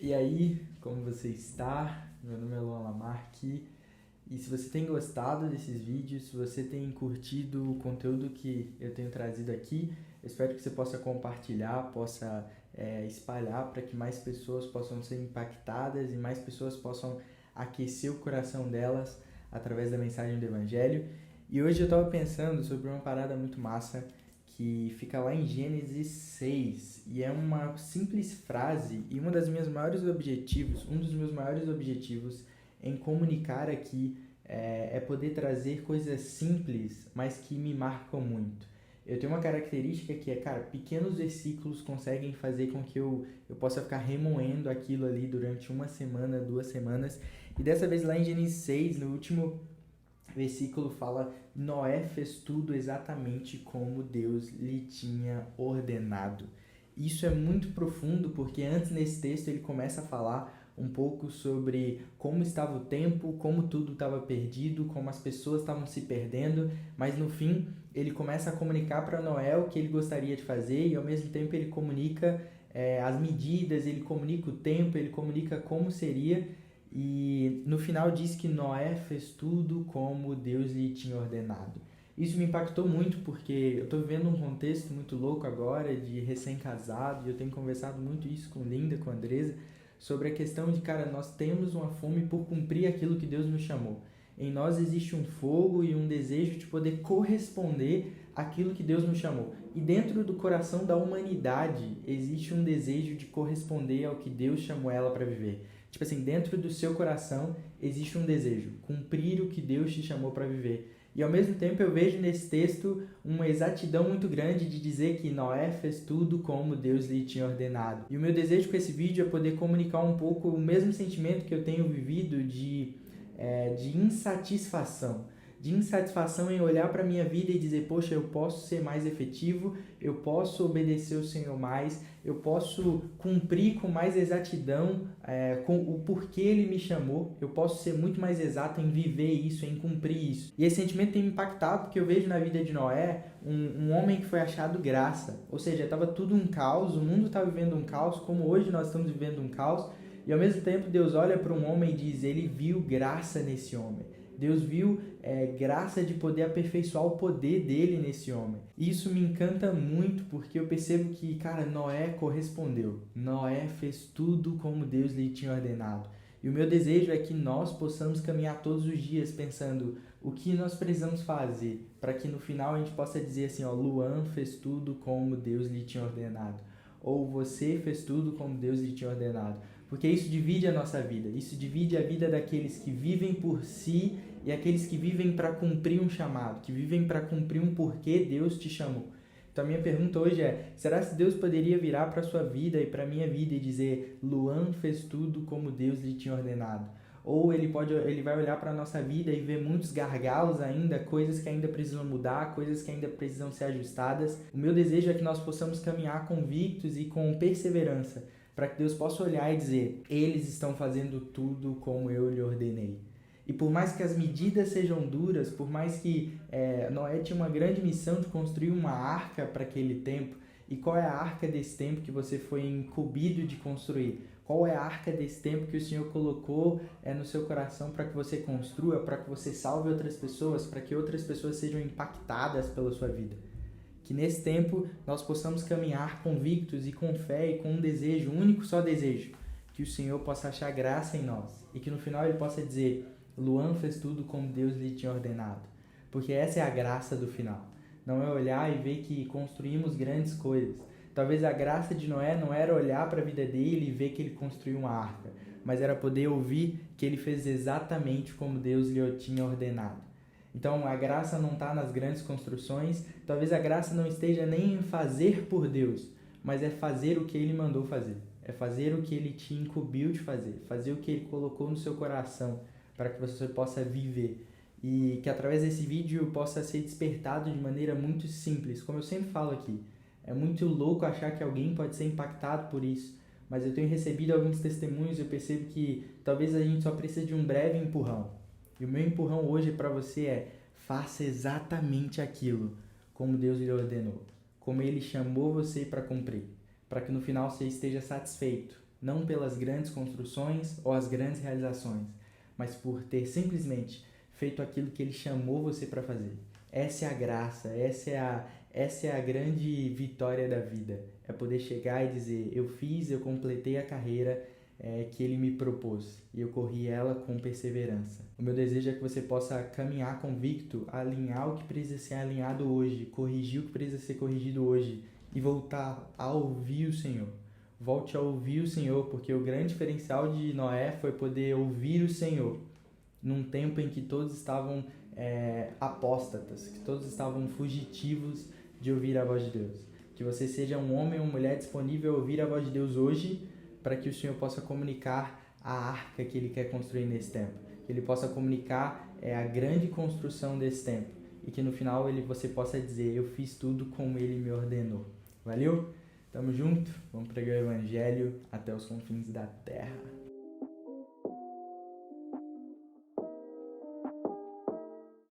E aí, como você está? Meu nome é Luan Lamarck e se você tem gostado desses vídeos, se você tem curtido o conteúdo que eu tenho trazido aqui, eu espero que você possa compartilhar, possa espalhar para que mais pessoas possam ser impactadas e mais pessoas possam aquecer o coração delas através da mensagem do Evangelho. E hoje eu estava pensando sobre uma parada muito massa que fica lá em Gênesis 6 e é uma simples frase e um dos meus maiores objetivos em comunicar aqui é poder trazer coisas simples, mas que me marcam muito. Eu tenho uma característica que é, cara, pequenos versículos conseguem fazer com que eu possa ficar remoendo aquilo ali durante uma semana, 2 semanas. E dessa vez lá em Gênesis 6, no último versículo fala: Noé fez tudo exatamente como Deus lhe tinha ordenado. Isso é muito profundo porque antes nesse texto ele começa a falar um pouco sobre como estava o tempo, como tudo estava perdido, como as pessoas estavam se perdendo, mas no fim ele começa a comunicar para Noé o que ele gostaria de fazer e ao mesmo tempo ele comunica as medidas, ele comunica o tempo, ele comunica como seria. E no final diz que Noé fez tudo como Deus lhe tinha ordenado. Isso me impactou muito porque eu estou vivendo um contexto muito louco agora de recém-casado e eu tenho conversado muito isso com Linda, com Andresa, sobre a questão de, cara, nós temos uma fome por cumprir aquilo que Deus nos chamou. Em nós existe um fogo e um desejo de poder corresponder àquilo que Deus nos chamou. E dentro do coração da humanidade existe um desejo de corresponder ao que Deus chamou ela para viver. Tipo assim, dentro do seu coração existe um desejo, cumprir o que Deus te chamou para viver. E ao mesmo tempo eu vejo nesse texto uma exatidão muito grande de dizer que Noé fez tudo como Deus lhe tinha ordenado. E o meu desejo com esse vídeo é poder comunicar um pouco o mesmo sentimento que eu tenho vivido de insatisfação. De insatisfação em olhar para a minha vida e dizer, poxa, eu posso ser mais efetivo, eu posso obedecer o Senhor mais, eu posso cumprir com mais exatidão com o porquê Ele me chamou, eu posso ser muito mais exato em viver isso, em cumprir isso. E esse sentimento tem me impactado porque eu vejo na vida de Noé um homem que foi achado graça, ou seja, estava tudo um caos, o mundo estava vivendo um caos, como hoje nós estamos vivendo um caos, e ao mesmo tempo Deus olha para um homem e diz, ele viu graça nesse homem. Deus viu graça de poder aperfeiçoar o poder dele nesse homem. E isso me encanta muito porque eu percebo que, cara, Noé correspondeu. Noé fez tudo como Deus lhe tinha ordenado. E o meu desejo é que nós possamos caminhar todos os dias pensando o que nós precisamos fazer para que no final a gente possa dizer assim, ó, Luan fez tudo como Deus lhe tinha ordenado. Ou você fez tudo como Deus lhe tinha ordenado. Porque isso divide a nossa vida. Isso divide a vida daqueles que vivem por si e aqueles que vivem para cumprir um chamado, que vivem para cumprir um porquê Deus te chamou. Então a minha pergunta hoje é, será que Deus poderia virar para a sua vida e para a minha vida e dizer, Luan fez tudo como Deus lhe tinha ordenado? Ou ele vai olhar para a nossa vida e ver muitos gargalos ainda, coisas que ainda precisam mudar, coisas que ainda precisam ser ajustadas. O meu desejo é que nós possamos caminhar convictos e com perseverança, para que Deus possa olhar e dizer, eles estão fazendo tudo como eu lhe ordenei. E por mais que as medidas sejam duras, por mais que Noé tinha uma grande missão de construir uma arca para aquele tempo, e qual é a arca desse tempo que você foi incumbido de construir? Qual é a arca desse tempo que o Senhor colocou no seu coração para que você construa, para que você salve outras pessoas, para que outras pessoas sejam impactadas pela sua vida? Que nesse tempo nós possamos caminhar convictos e com fé e com um desejo, um único só desejo, que o Senhor possa achar graça em nós e que no final Ele possa dizer, Luan fez tudo como Deus lhe tinha ordenado. Porque essa é a graça do final. Não é olhar e ver que construímos grandes coisas. Talvez a graça de Noé não era olhar para a vida dele e ver que ele construiu uma arca, mas era poder ouvir que ele fez exatamente como Deus lhe tinha ordenado. Então a graça não está nas grandes construções, talvez a graça não esteja nem em fazer por Deus, mas é fazer o que Ele mandou fazer. É fazer o que Ele te incumbiu de fazer, fazer o que Ele colocou no seu coração, para que você possa viver. E que através desse vídeo possa ser despertado de maneira muito simples, como eu sempre falo aqui. É muito louco achar que alguém pode ser impactado por isso, mas eu tenho recebido alguns testemunhos e eu percebo que talvez a gente só precisa de um breve empurrão. E o meu empurrão hoje para você é, faça exatamente aquilo como Deus lhe ordenou, como Ele chamou você para cumprir, para que no final você esteja satisfeito, não pelas grandes construções ou as grandes realizações, mas por ter simplesmente feito aquilo que Ele chamou você para fazer. Essa é a graça, essa é a grande vitória da vida. É poder chegar e dizer, eu completei a carreira que Ele me propôs e eu corri ela com perseverança. O meu desejo é que você possa caminhar convicto, alinhar o que precisa ser alinhado hoje, corrigir o que precisa ser corrigido hoje e voltar a ouvir o Senhor. Volte a ouvir o Senhor, porque o grande diferencial de Noé foi poder ouvir o Senhor num tempo em que todos estavam apóstatas, que todos estavam fugitivos de ouvir a voz de Deus. Que você seja um homem ou mulher disponível a ouvir a voz de Deus hoje, para que o Senhor possa comunicar a arca que Ele quer construir nesse tempo. Que Ele possa comunicar a grande construção desse tempo. E que no final você possa dizer, eu fiz tudo como Ele me ordenou. Valeu? Tamo junto? Vamos pregar o Evangelho até os confins da terra.